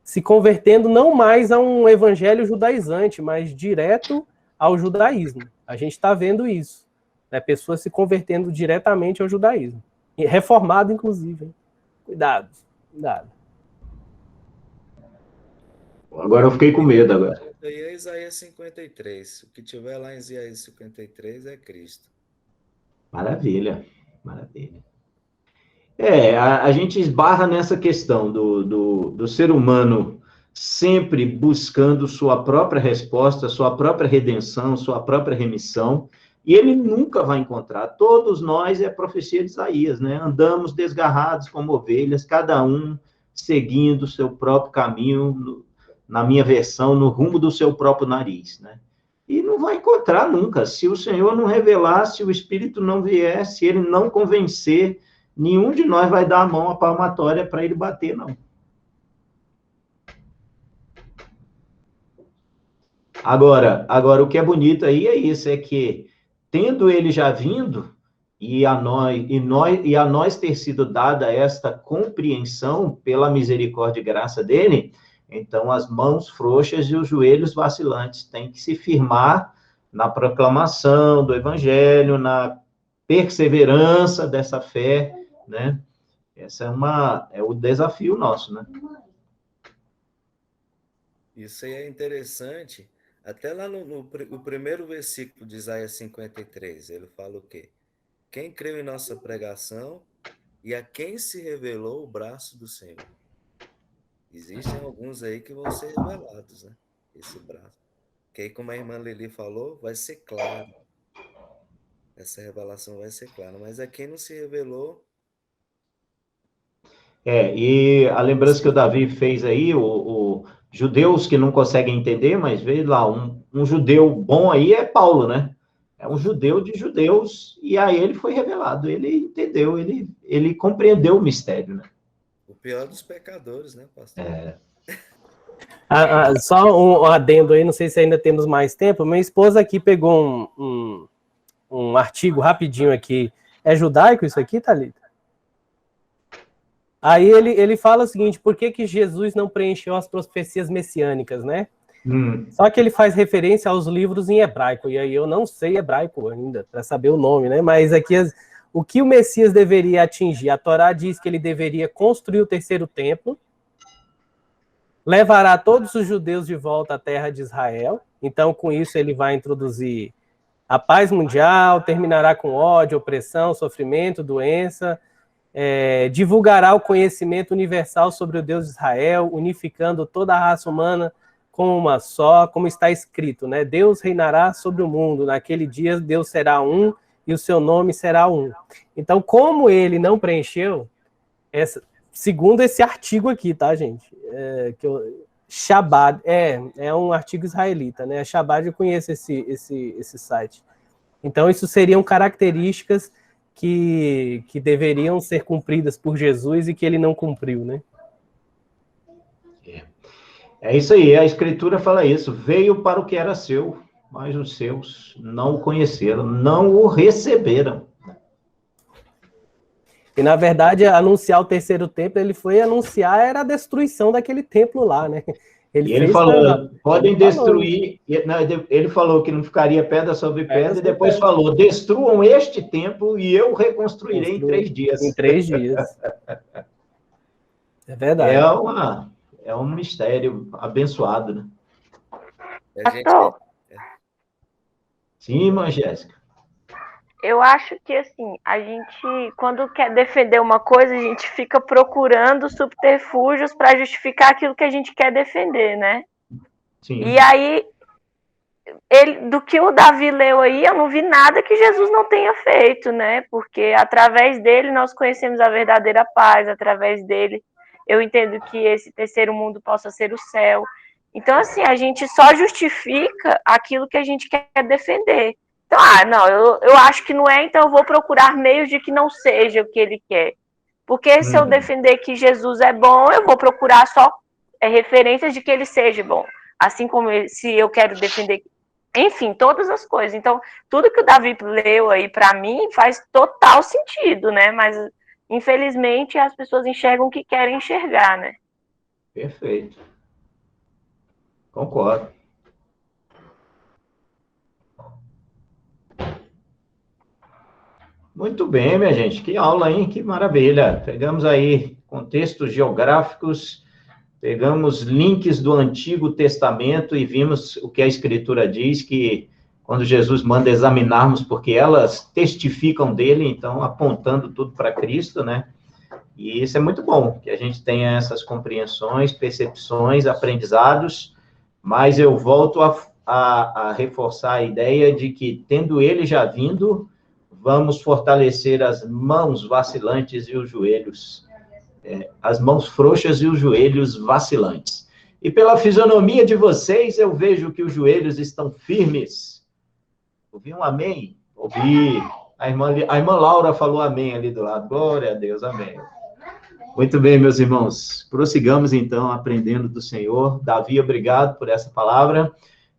[SPEAKER 1] se convertendo não mais a um evangelho judaizante, mas direto ao judaísmo. A gente está vendo isso. Né? Pessoas se convertendo diretamente ao judaísmo. Reformado, inclusive. Hein? Cuidado.
[SPEAKER 4] Agora eu fiquei com medo agora.
[SPEAKER 5] Isso aí é Isaías 53. O que tiver lá em Isaías 53 é Cristo.
[SPEAKER 4] Maravilha. A gente esbarra nessa questão do ser humano sempre buscando sua própria resposta, sua própria redenção, sua própria remissão, e ele nunca vai encontrar. Todos nós, é a profecia de Isaías, né? Andamos desgarrados como ovelhas, cada um seguindo o seu próprio caminho, na minha versão, no rumo do seu próprio nariz, né? E não vai encontrar nunca. Se o Senhor não revelar, se o Espírito não vier, se ele não convencer, nenhum de nós vai dar a mão à palmatória para ele bater, não. Agora, o que é bonito aí é isso, é que, tendo ele já vindo, e a nós ter sido dada esta compreensão pela misericórdia e graça dele, então as mãos frouxas e os joelhos vacilantes têm que se firmar na proclamação do evangelho, na perseverança dessa fé, né? Essa é o desafio nosso, né?
[SPEAKER 5] Isso aí é interessante. Até lá no primeiro versículo de Isaías 53, ele fala o quê? Quem creu em nossa pregação e a quem se revelou o braço do Senhor. Existem alguns aí que vão ser revelados, né? Esse braço. Que aí, como a irmã Lili falou, vai ser claro. Essa revelação vai ser clara. Mas a quem não se revelou...
[SPEAKER 4] E a lembrança que o Davi fez aí, o judeus que não conseguem entender, mas veja lá, um judeu bom aí é Paulo, né? É um judeu de judeus, e aí ele foi revelado, ele entendeu, ele compreendeu o mistério, né?
[SPEAKER 5] O pior dos pecadores, né, pastor?
[SPEAKER 1] Só um adendo aí, não sei se ainda temos mais tempo. Minha esposa aqui pegou um artigo rapidinho aqui. É judaico isso aqui, Thalita? Aí ele fala o seguinte, por que Jesus não preencheu as profecias messiânicas, né? Só que ele faz referência aos livros em hebraico, e aí eu não sei hebraico ainda, para saber o nome, né? Mas aqui, o que o Messias deveria atingir? A Torá diz que ele deveria construir o terceiro templo, levará todos os judeus de volta à terra de Israel, então com isso ele vai introduzir a paz mundial, terminará com ódio, opressão, sofrimento, doença, divulgará o conhecimento universal sobre o Deus de Israel, unificando toda a raça humana como uma só, como está escrito, né? Deus reinará sobre o mundo, naquele dia Deus será um e o seu nome será um. Então, como ele não preencheu, segundo esse artigo aqui, tá, gente? Chabad, é um artigo israelita, né? Chabad, eu conheço esse site. Então, isso seriam características que deveriam ser cumpridas por Jesus e que ele não cumpriu, né?
[SPEAKER 4] É isso aí, a Escritura fala isso. Veio para o que era seu, mas os seus não o conheceram, não o receberam.
[SPEAKER 1] E, na verdade, anunciar o terceiro templo, ele foi anunciar era a destruição daquele templo lá, né?
[SPEAKER 4] Ele falou, podem destruir, ele falou que não ficaria pedra sobre pedra, e depois falou, destruam este templo e eu reconstruirei em 3 dias.
[SPEAKER 1] Em 3 dias. É verdade.
[SPEAKER 4] É um mistério abençoado, né?
[SPEAKER 7] Pastor,
[SPEAKER 4] Sim, irmã Jéssica.
[SPEAKER 7] eu acho que, assim, a gente, quando quer defender uma coisa, a gente fica procurando subterfúgios para justificar aquilo que a gente quer defender, né?
[SPEAKER 4] Sim.
[SPEAKER 7] E aí, do que o Davi leu aí, eu não vi nada que Jesus não tenha feito, né? Porque através dele nós conhecemos a verdadeira paz, através dele eu entendo que esse terceiro mundo possa ser o céu. Então, assim, a gente só justifica aquilo que a gente quer defender. Então, não, eu acho que não é, então eu vou procurar meios de que não seja o que ele quer. Porque se eu defender que Jesus é bom, eu vou procurar só referências de que ele seja bom. Assim como se eu quero defender, enfim, todas as coisas. Então, tudo que o Davi leu aí para mim faz total sentido, né? Mas, infelizmente, as pessoas enxergam o que querem enxergar, né?
[SPEAKER 4] Perfeito. Concordo. Muito bem, minha gente. Que aula, hein? Que maravilha. Pegamos aí contextos geográficos, pegamos links do Antigo Testamento e vimos o que a Escritura diz, que quando Jesus manda examinarmos, porque elas testificam dele, então apontando tudo para Cristo, né? E isso é muito bom, que a gente tenha essas compreensões, percepções, aprendizados, mas eu volto a reforçar a ideia de que, tendo ele já vindo, vamos fortalecer as mãos vacilantes e os joelhos, as mãos frouxas e os joelhos vacilantes. E pela fisionomia de vocês, eu vejo que os joelhos estão firmes. Ouvi um amém? Ouvi. A irmã Laura falou amém ali do lado. Glória a Deus, amém. Muito bem, meus irmãos. Prossigamos, então, aprendendo do Senhor. Davi, obrigado por essa palavra.